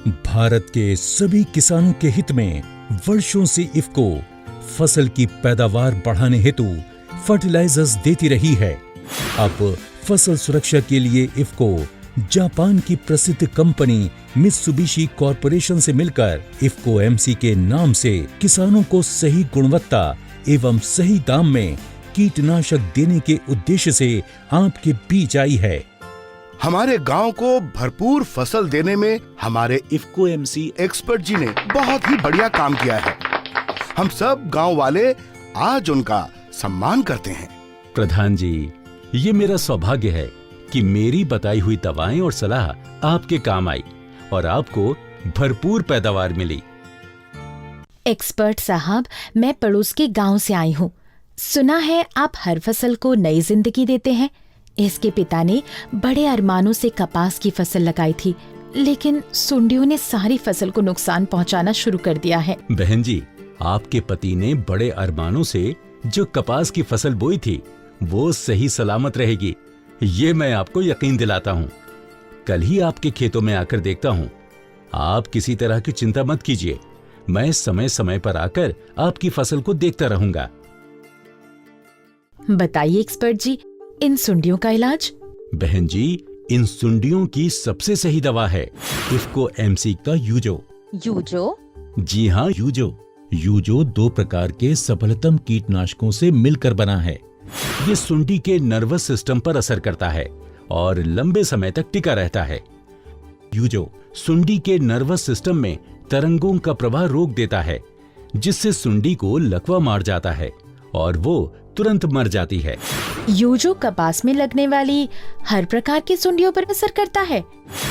भारत के सभी किसानों के हित में वर्षों से इफ्को फसल की पैदावार बढ़ाने हेतु फर्टिलाइजर्स देती रही है। अब फसल सुरक्षा के लिए इफ्को जापान की प्रसिद्ध कंपनी मित्सुबिशी कॉरपोरेशन से मिलकर इफ्को एमसी के नाम से किसानों को सही गुणवत्ता एवं सही दाम में कीटनाशक देने के उद्देश्य से आपके बीच आई है। हमारे गांव को भरपूर फसल देने में हमारे इफ्को एमसी एक्सपर्ट जी ने बहुत ही बढ़िया काम किया है। हम सब गांव वाले आज उनका सम्मान करते हैं। प्रधान जी, ये मेरा सौभाग्य है कि मेरी बताई हुई दवाएं और सलाह आपके काम आई और आपको भरपूर पैदावार मिली। एक्सपर्ट साहब, मैं पड़ोस के गांव से आई हूँ। सुना है आप हर फसल को नई जिंदगी देते हैं। इसके पिता ने बड़े अरमानों से कपास की फसल लगाई थी, लेकिन सुंडियों ने सारी फसल को नुकसान पहुंचाना शुरू कर दिया है। बहन जी, आपके पति ने बड़े अरमानों से जो कपास की फसल बोई थी वो सही सलामत रहेगी, ये मैं आपको यकीन दिलाता हूँ। कल ही आपके खेतों में आकर देखता हूँ। आप किसी तरह की चिंता मत कीजिए, मैं समय समय पर आकर आपकी फसल को देखता रहूंगा। बताइए एक्सपर्ट जी, इन सुंडियों का इलाज? बहन जी, इन सुंडियों की सबसे सही दवा है इफ्को एमसी का यूजो। यूजो? जी हाँ, यूजो 2 प्रकार के सफलतम कीटनाशकों से मिलकर बना है। ये सुंडी के नर्वस सिस्टम पर असर करता है और लंबे समय तक टिका रहता है। यूजो सुंडी के नर्वस सिस्टम में तरंगों का प्रवाह रोक देता है, जिससे सुंडी को लकवा मार जाता है और वो तुरंत मर जाती है। यूजो कपास में लगने वाली हर प्रकार की सुंडियों पर असर करता है?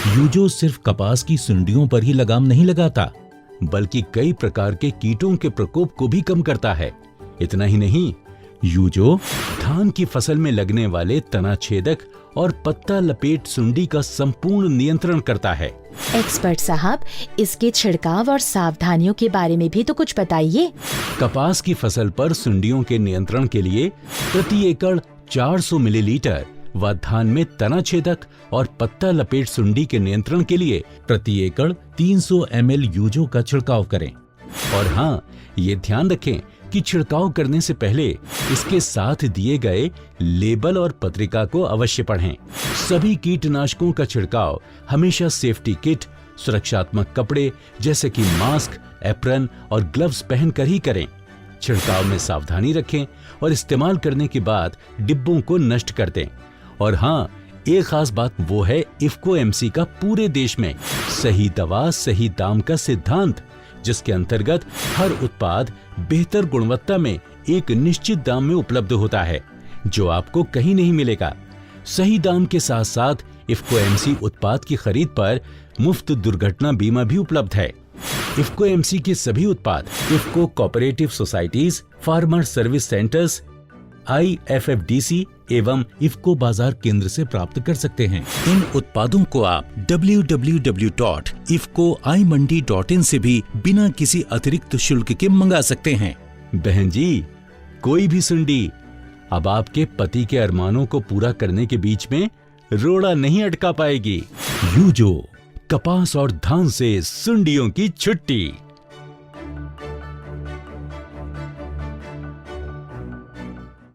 यूजो सिर्फ कपास की सुंडियों पर ही लगाम नहीं लगाता, बल्कि कई प्रकार के कीटों के प्रकोप को भी कम करता है। इतना ही नहीं, यूजो धान की फसल में लगने वाले तना छेदक और पत्ता लपेट सुंडी का संपूर्ण नियंत्रण करता है। एक्सपर्ट साहब, इसके छिड़काव और सावधानियों के बारे में भी तो कुछ बताइए। कपास की फसल पर सुंडियों के नियंत्रण के लिए प्रति एकड़ 400 मिलीलीटर व धान में तना छेदक और पत्ता लपेट सुंडी के नियंत्रण के लिए प्रति एकड़ 300 ml यूजो का छिड़काव करें। और हाँ, ये ध्यान रखें कि छिड़काव करने से पहले इसके साथ दिए गए लेबल और पत्रिका को अवश्य पढ़ें। सभी कीटनाशकों का छिड़काव हमेशा सेफ्टी किट, सुरक्षात्मक कपड़े जैसे कि मास्क, एप्रन और ग्लव्स पहनकर ही करें। छिड़काव में सावधानी रखें और इस्तेमाल करने के बाद डिब्बों को नष्ट कर दें। और हाँ, एक खास बात वो है इफ्को एमसी का पूरे देश में सही दवा सही दाम का सिद्धांत, जिसके अंतर्गत हर उत्पाद बेहतर गुणवत्ता में एक निश्चित दाम में उपलब्ध होता है, जो आपको कहीं नहीं मिलेगा। सही दाम के साथ साथ इफ्को एमसी उत्पाद की खरीद पर मुफ्त दुर्घटना बीमा भी उपलब्ध है। इफ्को एमसी के सभी उत्पाद IFFCO cooperative societies, farmer service centres, IFFDC एवं इफ्को बाजार केंद्र से प्राप्त कर सकते हैं। इन उत्पादों को आप www.ifcoimandi.in से भी बिना किसी अतिरिक्त शुल्क के मंगा सकते हैं। बहन जी, कोई भी सुंडी अब आपके पति के अरमानों को पूरा करने के बीच में रोड़ा नहीं अटका पाएगी। यूजो, कपास और धान से सुंडियों की छुट्टी।